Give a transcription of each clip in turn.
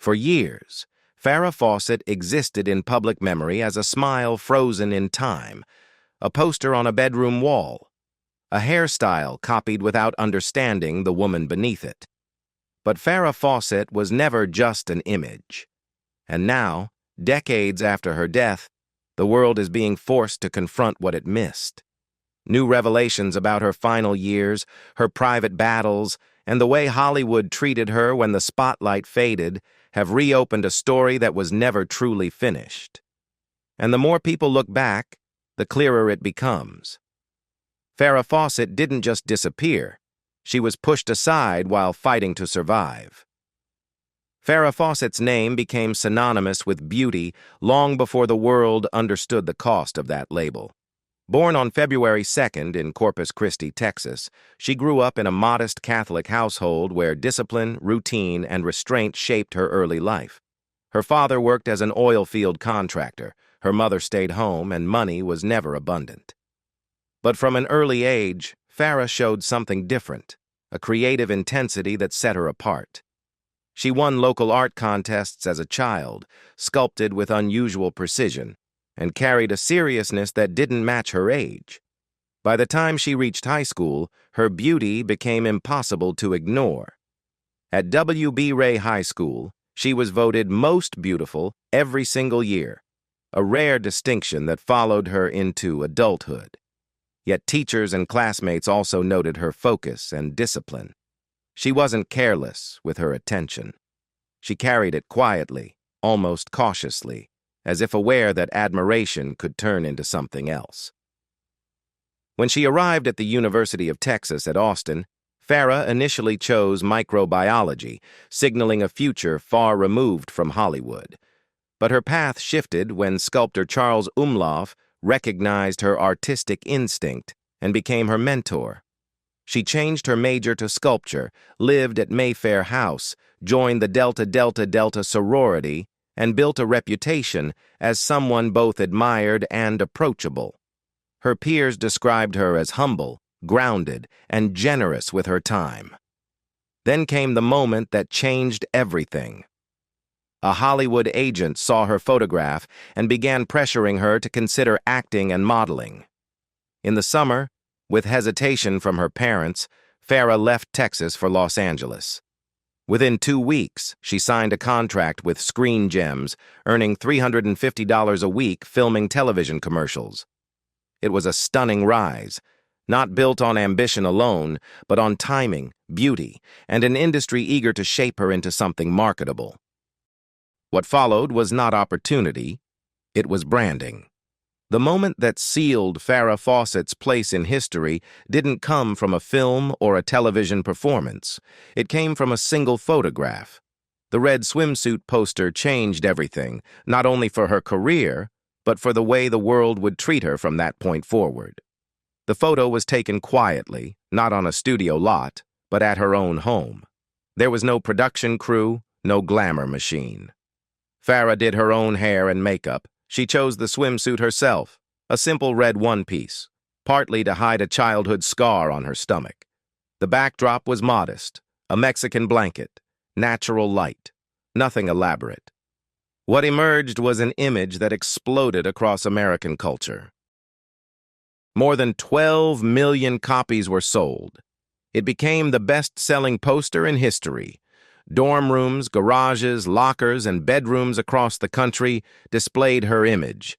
For years, Farrah Fawcett existed in public memory as a smile frozen in time, a poster on a bedroom wall, a hairstyle copied without understanding the woman beneath it. But Farrah Fawcett was never just an image. And now, decades after her death, the world is being forced to confront what it missed. New revelations about her final years, her private battles, and the way Hollywood treated her when the spotlight faded have reopened a story that was never truly finished. And the more people look back, the clearer it becomes. Farrah Fawcett didn't just disappear. She was pushed aside while fighting to survive. Farrah Fawcett's name became synonymous with beauty long before the world understood the cost of that label. Born on February 2nd in Corpus Christi, Texas, she grew up in a modest Catholic household where discipline, routine, and restraint shaped her early life. Her father worked as an oil field contractor, her mother stayed home, and money was never abundant. But from an early age, Farrah showed something different, a creative intensity that set her apart. She won local art contests as a child, sculpted with unusual precision, and carried a seriousness that didn't match her age. By the time she reached high school, her beauty became impossible to ignore. At W.B. Ray High School, she was voted most beautiful every single year, a rare distinction that followed her into adulthood. Yet teachers and classmates also noted her focus and discipline. She wasn't careless with her attention. She carried it quietly, almost cautiously, as if aware that admiration could turn into something else. When she arrived at the University of Texas at Austin, Farrah initially chose microbiology, signaling a future far removed from Hollywood. But her path shifted when sculptor Charles Umlauf recognized her artistic instinct and became her mentor. She changed her major to sculpture, lived at Mayfair House, joined the Delta Delta Delta sorority, and built a reputation as someone both admired and approachable. Her peers described her as humble, grounded, and generous with her time. Then came the moment that changed everything. A Hollywood agent saw her photograph and began pressuring her to consider acting and modeling. In the summer, with hesitation from her parents, Farrah left Texas for Los Angeles. Within 2 weeks, she signed a contract with Screen Gems, earning $350 a week filming television commercials. It was a stunning rise, not built on ambition alone, but on timing, beauty, and an industry eager to shape her into something marketable. What followed was not opportunity, it was branding. The moment that sealed Farrah Fawcett's place in history didn't come from a film or a television performance. It came from a single photograph. The red swimsuit poster changed everything, not only for her career, but for the way the world would treat her from that point forward. The photo was taken quietly, not on a studio lot, but at her own home. There was no production crew, no glamour machine. Farrah did her own hair and makeup. She chose the swimsuit herself, a simple red one-piece, partly to hide a childhood scar on her stomach. The backdrop was modest, a Mexican blanket, natural light, nothing elaborate. What emerged was an image that exploded across American culture. More than 12 million copies were sold. It became the best-selling poster in history. Dorm rooms, garages, lockers, and bedrooms across the country displayed her image.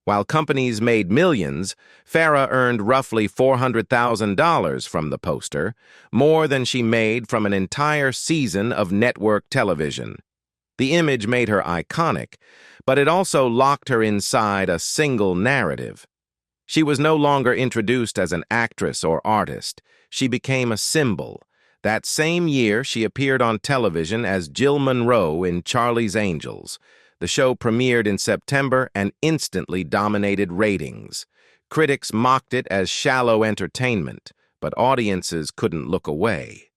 While companies made millions, Farrah earned roughly $400,000 from the poster, more than she made from an entire season of network television. The image made her iconic, but it also locked her inside a single narrative. She was no longer introduced as an actress or artist. She became a symbol. That same year, she appeared on television as Jill Monroe in Charlie's Angels. The show premiered in September and instantly dominated ratings. Critics mocked it as shallow entertainment, but audiences couldn't look away.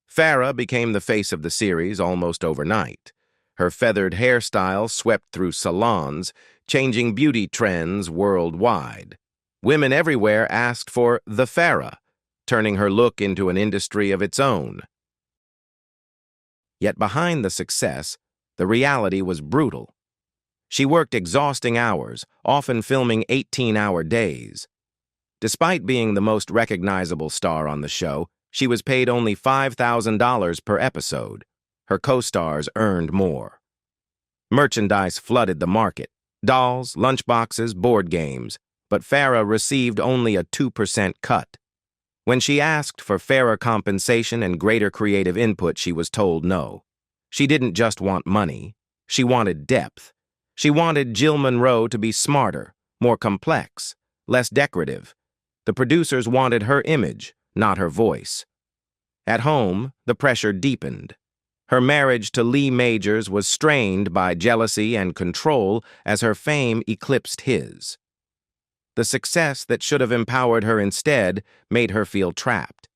Farrah became the face of the series almost overnight. Her feathered hairstyle swept through salons, changing beauty trends worldwide. Women everywhere asked for the Farrah, turning her look into an industry of its own. Yet behind the success, the reality was brutal. She worked exhausting hours, often filming 18-hour days. Despite being the most recognizable star on the show, she was paid only $5,000 per episode. Her co-stars earned more. Merchandise flooded the market: dolls, lunchboxes, board games, but Farrah received only a 2% cut. When she asked for fairer compensation and greater creative input, she was told no. She didn't just want money, she wanted depth. She wanted Jill Monroe to be smarter, more complex, less decorative. The producers wanted her image, not her voice. At home, the pressure deepened. Her marriage to Lee Majors was strained by jealousy and control as her fame eclipsed his. The success that should have empowered her instead made her feel trapped.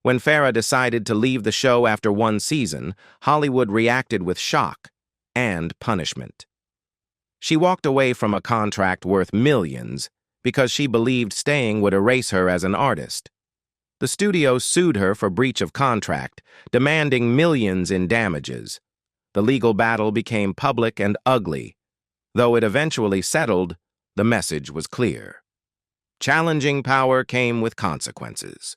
When Farrah decided to leave the show after one season, Hollywood reacted with shock and punishment. She walked away from a contract worth millions because she believed staying would erase her as an artist. The studio sued her for breach of contract, demanding millions in damages. The legal battle became public and ugly. Though it eventually settled, the message was clear. Challenging power came with consequences.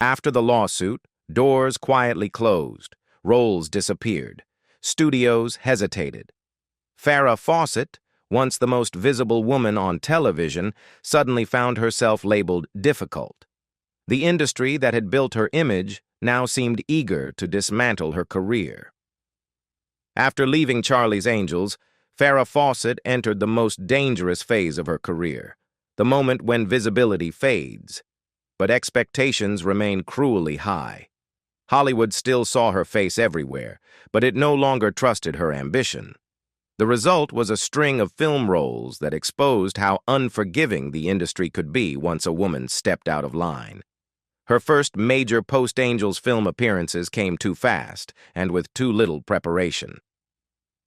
After the lawsuit, doors quietly closed, roles disappeared, studios hesitated. Farrah Fawcett, once the most visible woman on television, suddenly found herself labeled difficult. The industry that had built her image now seemed eager to dismantle her career. After leaving Charlie's Angels, Farrah Fawcett entered the most dangerous phase of her career, the moment when visibility fades. But expectations remained cruelly high. Hollywood still saw her face everywhere, but it no longer trusted her ambition. The result was a string of film roles that exposed how unforgiving the industry could be once a woman stepped out of line. Her first major post-Angels film appearances came too fast and with too little preparation.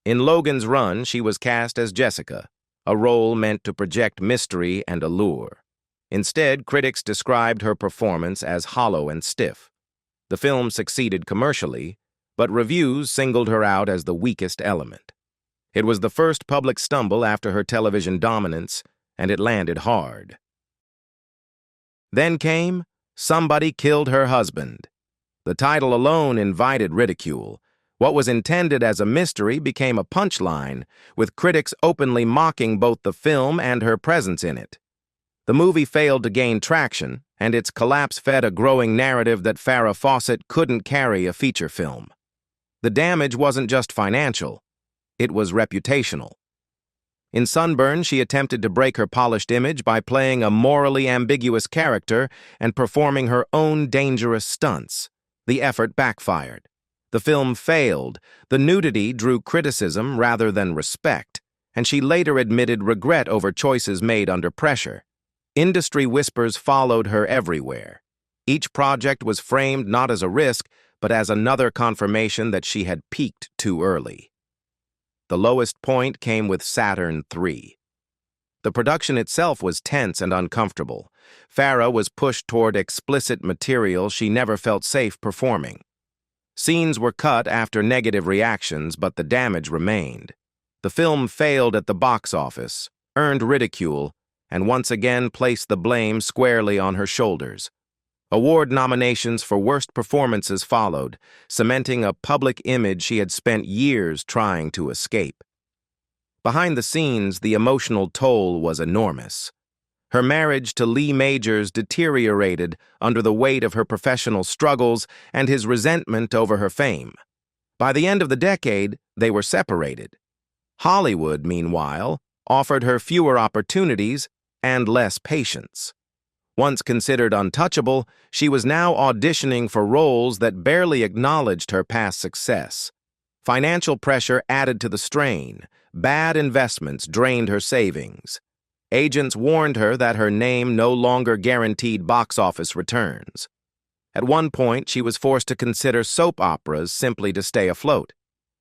In Logan's Run, she was cast as Jessica, a role meant to project mystery and allure. Instead, critics described her performance as hollow and stiff. The film succeeded commercially, but reviews singled her out as the weakest element. It was the first public stumble after her television dominance, and it landed hard. Then came Somebody Killed Her Husband. The title alone invited ridicule. What was intended as a mystery became a punchline, with critics openly mocking both the film and her presence in it. The movie failed to gain traction, and its collapse fed a growing narrative that Farrah Fawcett couldn't carry a feature film. The damage wasn't just financial, it was reputational. In Sunburn, she attempted to break her polished image by playing a morally ambiguous character and performing her own dangerous stunts. The effort backfired. The film failed. The nudity drew criticism rather than respect, and she later admitted regret over choices made under pressure. Industry whispers followed her everywhere. Each project was framed not as a risk, but as another confirmation that she had peaked too early. The lowest point came with Saturn III. The production itself was tense and uncomfortable. Farrah was pushed toward explicit material she never felt safe performing. Scenes were cut after negative reactions, but the damage remained. The film failed at the box office, earned ridicule, and once again placed the blame squarely on her shoulders. Award nominations for worst performances followed, cementing a public image she had spent years trying to escape. Behind the scenes, the emotional toll was enormous. Her marriage to Lee Majors deteriorated under the weight of her professional struggles and his resentment over her fame. By the end of the decade, they were separated. Hollywood, meanwhile, offered her fewer opportunities and less patience. Once considered untouchable, she was now auditioning for roles that barely acknowledged her past success. Financial pressure added to the strain. Bad investments drained her savings. Agents warned her that her name no longer guaranteed box office returns. At one point, she was forced to consider soap operas simply to stay afloat.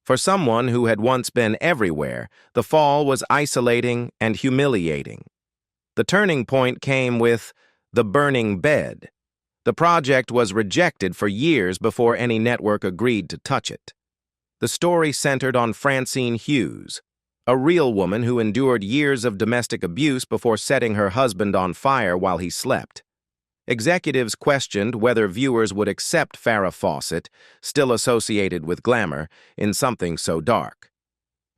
For someone who had once been everywhere, the fall was isolating and humiliating. The turning point came with The Burning Bed. The project was rejected for years before any network agreed to touch it. The story centered on Francine Hughes, a real woman who endured years of domestic abuse before setting her husband on fire while he slept. Executives questioned whether viewers would accept Farrah Fawcett, still associated with glamour, in something so dark.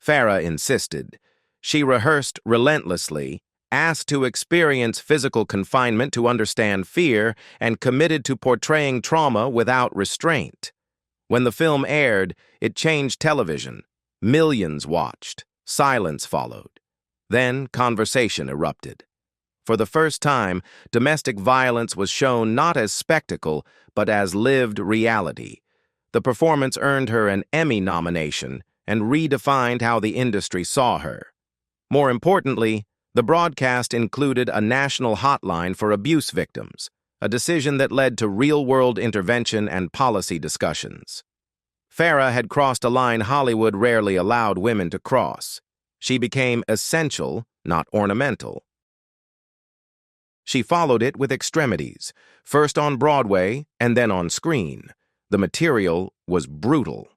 Farrah insisted. She rehearsed relentlessly, asked to experience physical confinement to understand fear, and committed to portraying trauma without restraint. When the film aired, it changed television. Millions watched. Silence followed. Then conversation erupted. For the first time, domestic violence was shown not as spectacle, but as lived reality. The performance earned her an Emmy nomination and redefined how the industry saw her. More importantly, the broadcast included a national hotline for abuse victims, a decision that led to real-world intervention and policy discussions. Farrah had crossed a line Hollywood rarely allowed women to cross. She became essential, not ornamental. She followed it with extremities, first on Broadway and then on screen. The material was brutal.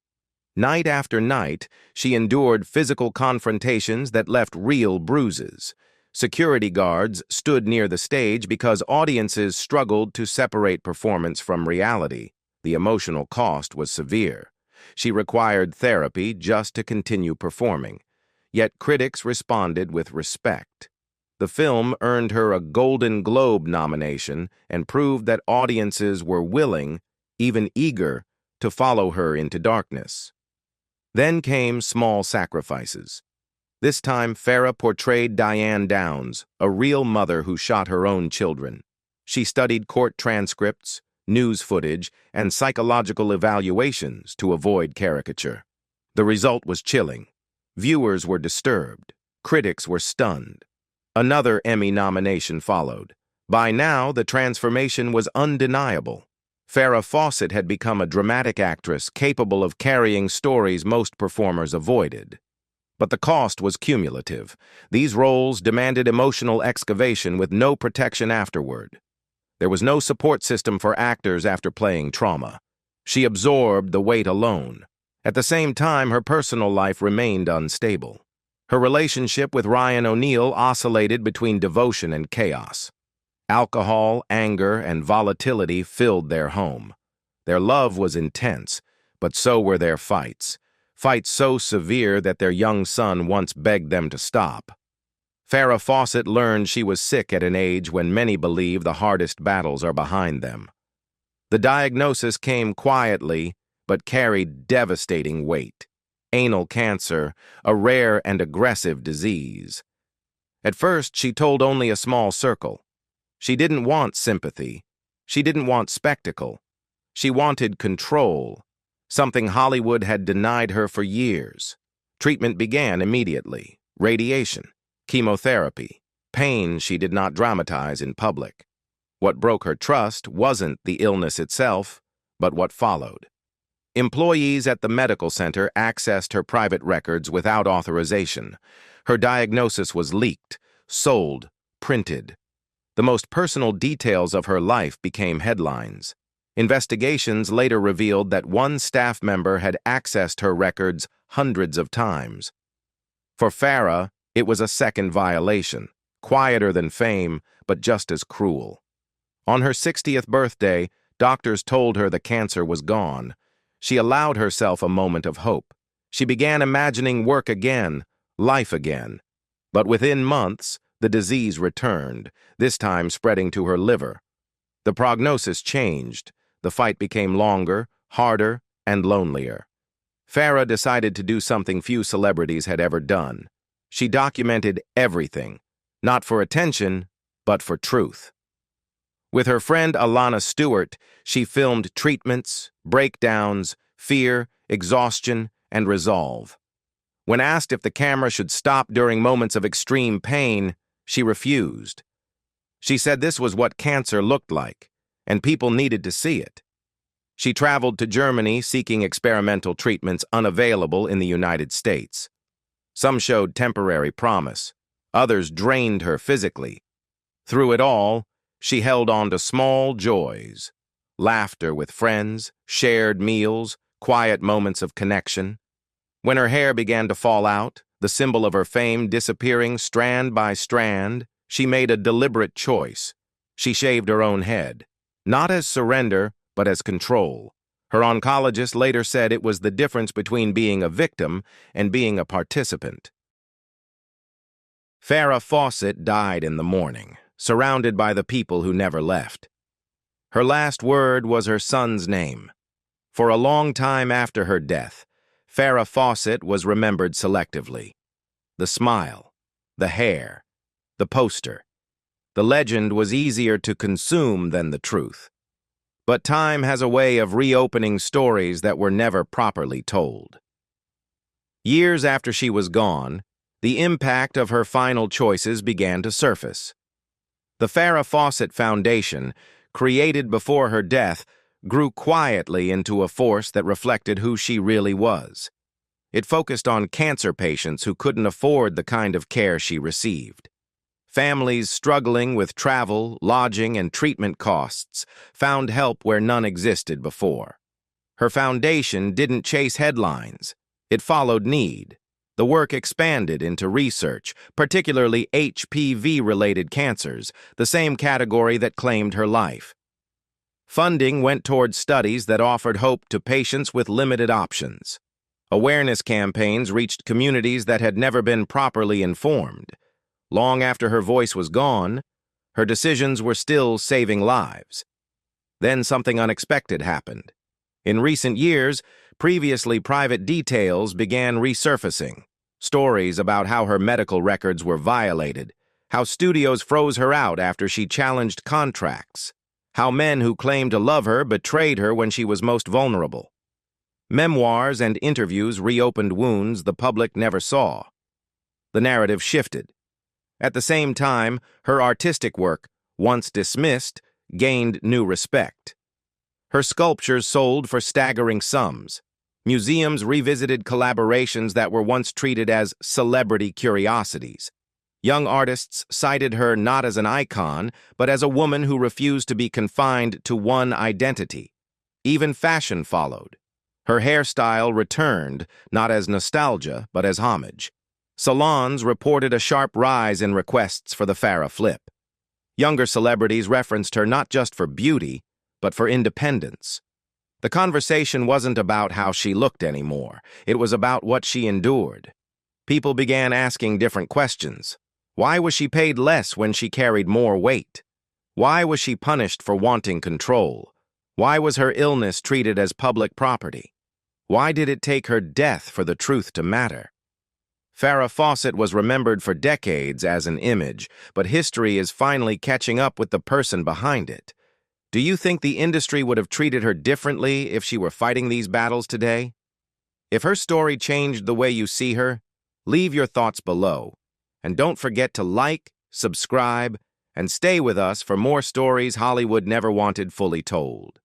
Night after night, she endured physical confrontations that left real bruises. Security guards stood near the stage because audiences struggled to separate performance from reality. The emotional cost was severe. She required therapy just to continue performing. Yet critics responded with respect. The film earned her a Golden Globe nomination and proved that audiences were willing, even eager, to follow her into darkness. Then came Small Sacrifices. This time, Farrah portrayed Diane Downs, a real mother who shot her own children. She studied court transcripts, news footage, and psychological evaluations to avoid caricature. The result was chilling. Viewers were disturbed. Critics were stunned. Another Emmy nomination followed. By now, the transformation was undeniable. Farrah Fawcett had become a dramatic actress capable of carrying stories most performers avoided. But the cost was cumulative. These roles demanded emotional excavation with no protection afterward. There was no support system for actors after playing trauma. She absorbed the weight alone. At the same time, her personal life remained unstable. Her relationship with Ryan O'Neal oscillated between devotion and chaos. Alcohol, anger, and volatility filled their home. Their love was intense, but so were their fights. Fights so severe that their young son once begged them to stop. Farrah Fawcett learned she was sick at an age when many believe the hardest battles are behind them. The diagnosis came quietly, but carried devastating weight. Anal cancer, a rare and aggressive disease. At first, she told only a small circle. She didn't want sympathy. She didn't want spectacle. She wanted control, something Hollywood had denied her for years. Treatment began immediately. Radiation, chemotherapy, pain she did not dramatize in public. What broke her trust wasn't the illness itself, but what followed. Employees at the medical center accessed her private records without authorization. Her diagnosis was leaked, sold, printed. The most personal details of her life became headlines. Investigations later revealed that one staff member had accessed her records hundreds of times. For Farrah, it was a second violation, quieter than fame, but just as cruel. On her 60th birthday, doctors told her the cancer was gone. She allowed herself a moment of hope. She began imagining work again, life again. But within months, the disease returned, this time spreading to her liver. The prognosis changed. The fight became longer, harder, and lonelier. Farrah decided to do something few celebrities had ever done. She documented everything, not for attention, but for truth. With her friend Alana Stewart, she filmed treatments, breakdowns, fear, exhaustion, and resolve. When asked if the camera should stop during moments of extreme pain, she refused. She said this was what cancer looked like, and people needed to see it. She traveled to Germany seeking experimental treatments unavailable in the United States. Some showed temporary promise. Others drained her physically. Through it all, she held on to small joys. laughter with friends, shared meals, quiet moments of connection. When her hair began to fall out, the symbol of her fame disappearing strand by strand, she made a deliberate choice. She shaved her own head, not as surrender, but as control. Her oncologist later said it was the difference between being a victim and being a participant. Farrah Fawcett died in the morning, surrounded by the people who never left. Her last word was her son's name. For a long time after her death, Farrah Fawcett was remembered selectively. The smile, the hair, the poster. The legend was easier to consume than the truth. But time has a way of reopening stories that were never properly told. Years after she was gone, the impact of her final choices began to surface. The Farrah Fawcett Foundation, created before her death, grew quietly into a force that reflected who she really was. It focused on cancer patients who couldn't afford the kind of care she received. Families struggling with travel, lodging, and treatment costs found help where none existed before. Her foundation didn't chase headlines. It followed need. The work expanded into research, particularly HPV-related cancers, the same category that claimed her life. Funding went towards studies that offered hope to patients with limited options. Awareness campaigns reached communities that had never been properly informed. Long after her voice was gone, her decisions were still saving lives. Then something unexpected happened. In recent years, previously private details began resurfacing. Stories about how her medical records were violated, how studios froze her out after she challenged contracts, how men who claimed to love her betrayed her when she was most vulnerable. Memoirs and interviews reopened wounds the public never saw. The narrative shifted. At the same time, her artistic work, once dismissed, gained new respect. Her sculptures sold for staggering sums. Museums revisited collaborations that were once treated as celebrity curiosities. Young artists cited her not as an icon, but as a woman who refused to be confined to one identity. Even fashion followed. Her hairstyle returned, not as nostalgia, but as homage. Salons reported a sharp rise in requests for the Farrah flip. Younger celebrities referenced her not just for beauty, but for independence. The conversation wasn't about how she looked anymore. It was about what she endured. People began asking different questions. Why was she paid less when she carried more weight? Why was she punished for wanting control? Why was her illness treated as public property? Why did it take her death for the truth to matter? Farrah Fawcett was remembered for decades as an image, but history is finally catching up with the person behind it. Do you think the industry would have treated her differently if she were fighting these battles today? If her story changed the way you see her, leave your thoughts below. And don't forget to like, subscribe, and stay with us for more stories Hollywood never wanted fully told.